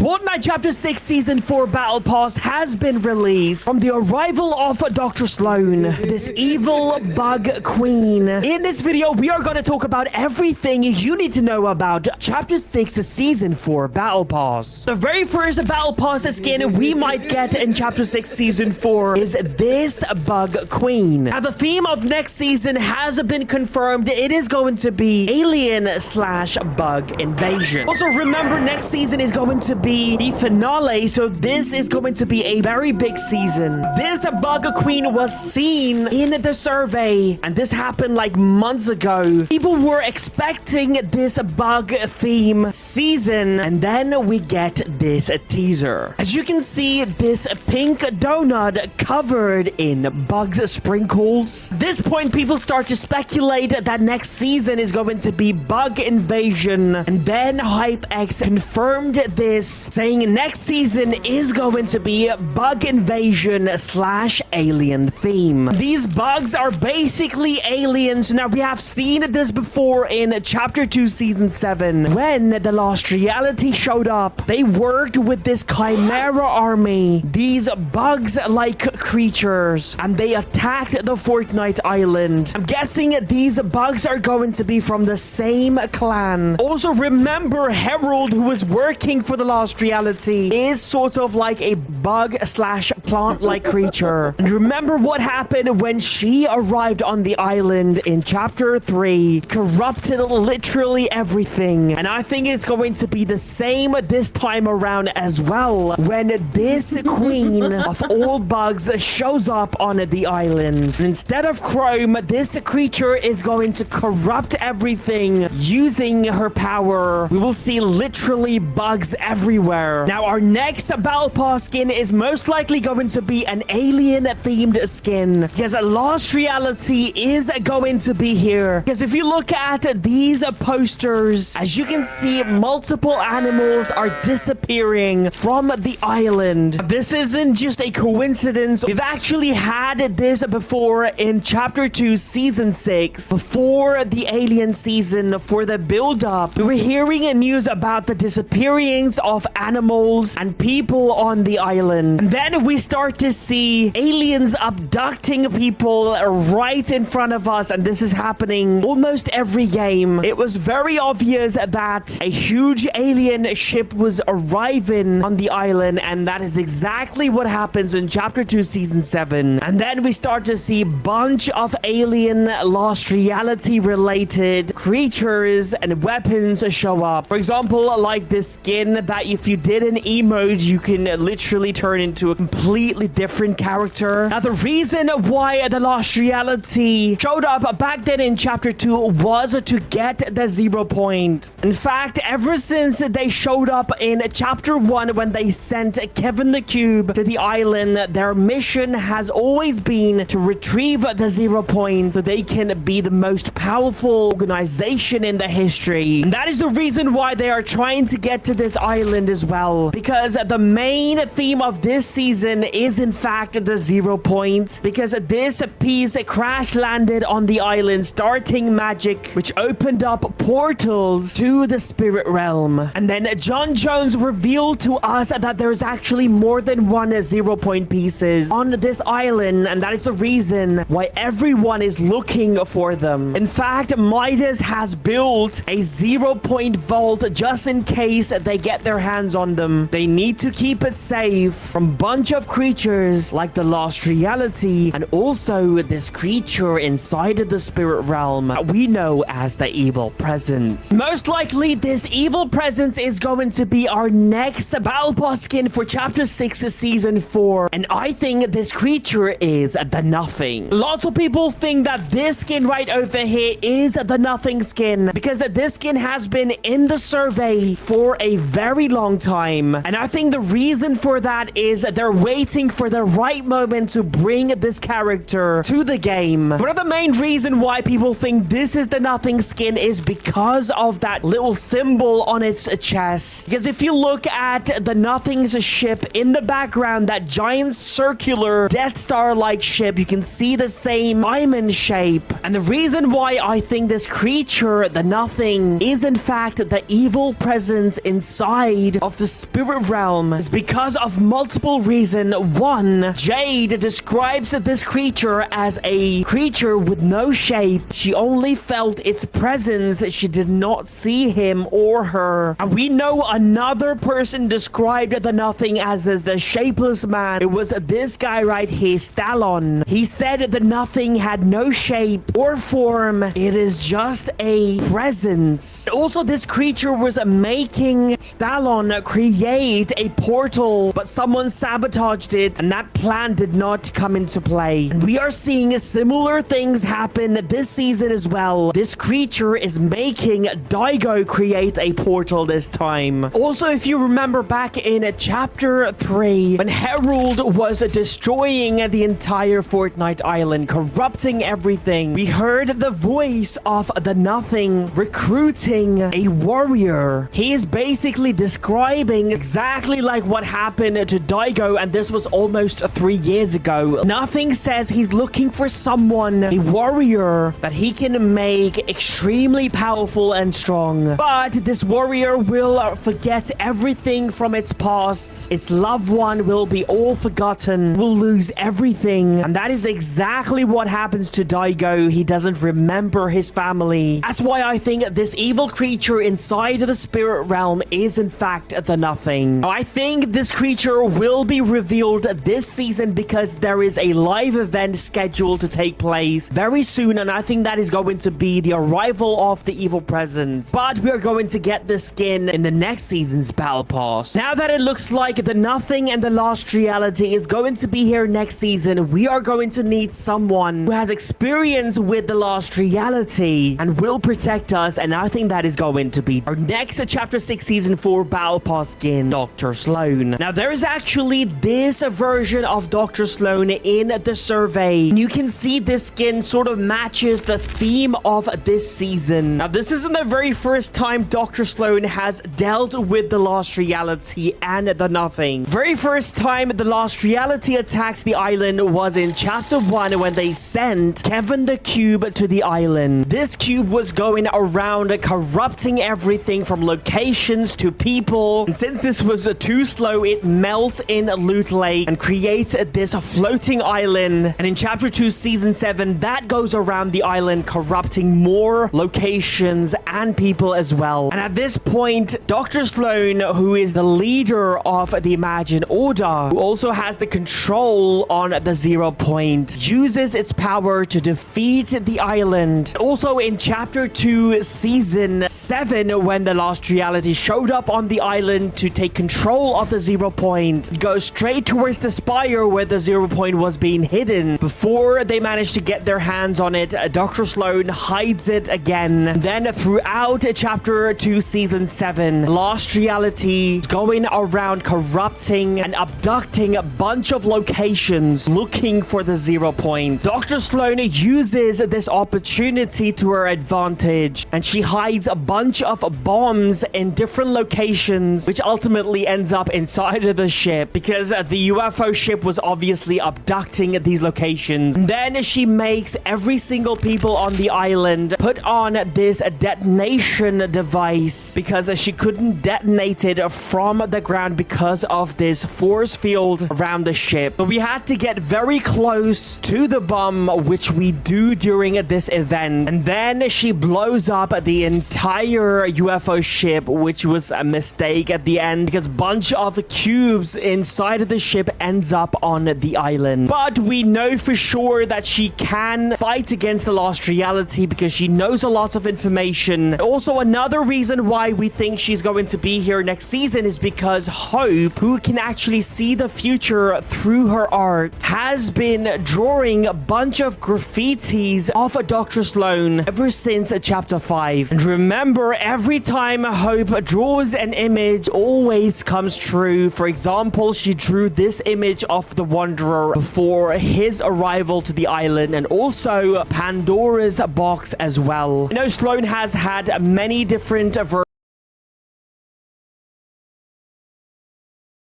Fortnite Chapter 6 Season 4 Battle Pass has been released from the arrival of Dr. Sloan, this evil bug queen. In this video, we are going to talk about everything you need to know about Chapter 6 Season 4 Battle Pass. The very first Battle Pass skin we might get in Chapter 6 Season 4 is this bug queen. Now, the theme of next season has been confirmed. It is going to be alien/bug invasion. Also, remember, next season is going to be the finale, so this is going to be a very big season. This bug queen was seen in the survey, and this happened like months ago. People were expecting this bug theme season, and then we get this teaser. As you can see, this pink donut covered in bugs sprinkles. At this point, people start to speculate that next season is going to be bug invasion, and then HypeX confirmed this, saying next season is going to be bug invasion/alien theme. These bugs are basically aliens. Now, we have seen this before in Chapter 2 Season 7 when the Lost Reality showed up. They worked with this Chimera army, these bugs-like creatures, and they attacked the Fortnite island. I'm guessing these bugs are going to be from the same clan. Also, remember, Harold, who was working for the Lost Reality, is sort of like a bug/plant-like creature. And remember what happened when she arrived on the island in Chapter 3, corrupted literally everything. And I think it's going to be the same this time around as well, when this queen of all bugs shows up on the island. And instead of Chrome, this creature is going to corrupt everything using her power. We will see literally bugs everywhere. Now, our next Battle Pass skin is most likely going to be an alien-themed skin, because Lost Reality is going to be here. Because if you look at these posters, as you can see, multiple animals are disappearing from the island. This isn't just a coincidence. We've actually had this before in Chapter 2 Season 6, before the alien season, for the build-up. We were hearing news about the disappearance of animals and people on the island. And then we start to see aliens abducting people right in front of us, and this is happening almost every game. It was very obvious that a huge alien ship was arriving on the island, and that is exactly what happens in Chapter 2 Season 7. And then we start to see a bunch of alien Lost Reality related creatures and weapons show up. For example, like this skin that if you did an emote, you can literally turn into a completely different character. Now, the reason why the Lost Reality showed up back then in Chapter 2 was to get the 0 point. In fact, ever since they showed up in Chapter 1 when they sent Kevin the Cube to the island, their mission has always been to retrieve the 0 point so they can be the most powerful organization in the history. And that is the reason why they are trying to get to this island as well, because the main theme of this season is in fact the 0 point, because this piece crash landed on the island, starting magic, which opened up portals to the spirit realm. And then John Jones revealed to us that there's actually more than one 0 point pieces on this island, and that is the reason why everyone is looking for them. In fact, Midas has built a 0 point vault just in case they get their hands on them. They need to keep it safe from a bunch of creatures like the Lost Reality, and also this creature inside of the spirit realm that we know as the evil presence. Most likely, this evil presence is going to be our next Battle Pass skin for Chapter 6 Season 4, and I think this creature is the Nothing. Lots of people think that this skin right over here is the Nothing skin, because this skin has been in the survey for a very long time, and I think the reason for that is they're waiting for the right moment to bring this character to the game. One of the main reasons why people think this is the Nothing skin is because of that little symbol on its chest. Because if you look at the Nothing's ship in the background, that giant circular Death Star-like ship, you can see the same diamond shape. And the reason why I think this creature, the Nothing, is in fact the evil presence inside inside of the spirit realm is because of multiple reasons. One, Jade describes this creature as a creature with no shape. She only felt its presence. She did not see him or her. And we know another person described the nothing as the shapeless man. It was this guy right here, Stallon. He said the nothing had no shape or form. It is just a presence. Also, this creature was making Stallon create a portal, but someone sabotaged it, and that plan did not come into play. And we are seeing similar things happen this season as well. This creature is making Daigo create a portal this time. Also, if you remember back in chapter 3, when Herald was destroying the entire Fortnite island, corrupting everything, we heard the voice of the nothing recruiting a warrior. He is basically describing exactly like what happened to Daigo, and this was almost 3 years ago. Nothing says he's looking for someone, a warrior, that he can make extremely powerful and strong. But this warrior will forget everything from its past. Its loved one will be all forgotten, will lose everything. And that is exactly what happens to Daigo. He doesn't remember his family. That's why I think this evil creature inside of the spirit realm is in fact the nothing. Now, I think this creature will be revealed this season because there is a live event scheduled to take place very soon, and I think that is going to be the arrival of the evil presence. But we are going to get the skin in the next season's battle pass. Now that it looks like the nothing and the lost reality is going to be here next season, we are going to need someone who has experience with the lost reality and will protect us, and I think that is going to be our next chapter 6 season 4 battle pass skin, Dr. Sloan. Now there is actually this version of Dr. Sloan in the survey. You can see this skin sort of matches the theme of this season. Now this isn't the very first time Dr. Sloan has dealt with the lost reality and the nothing. Very first time the lost reality attacks the island was in chapter 1 when they sent Kevin the Cube to the island. This cube was going around corrupting everything from locations to people, and since this was too slow, it melts in Loot Lake and creates this floating island. And in chapter 2 season 7, that goes around the island corrupting more locations and people as well. And at this point, Dr. Sloan, who is the leader of the Imagine Order, who also has the control on the 0 point, uses its power to defeat the island. Also in chapter 2 season 7, when the lost reality showed up on the island to take control of the 0 point, goes straight towards the spire where the 0 point was being hidden. Before they managed to get their hands on it, Dr. Sloan hides it again. Then throughout chapter 2 season 7, lost reality is going around corrupting and abducting a bunch of locations looking for the 0 point. Dr. Sloan uses this opportunity to her advantage, and she hides a bunch of bombs in different locations, which ultimately ends up inside of the ship because the UFO ship was obviously abducting these locations. And then she makes every single people on the island put on this detonation device because she couldn't detonate it from the ground because of this force field around the ship. But we had to get very close to the bomb, which we do during this event. And then she blows up the entire UFO ship, which was a mistake at the end because a bunch of cubes inside of the ship ends up on the island. But we know for sure that she can fight against the lost reality because she knows a lot of information. Also, another reason why we think she's going to be here next season is because Hope, who can actually see the future through her art, has been drawing a bunch of graffitis of Dr. Sloan ever since chapter 5. And remember, every time Hope draws an image, always comes true. For example, she drew this image of the Wanderer before his arrival to the island, and also Pandora's box as well. I know Sloan has had many different versions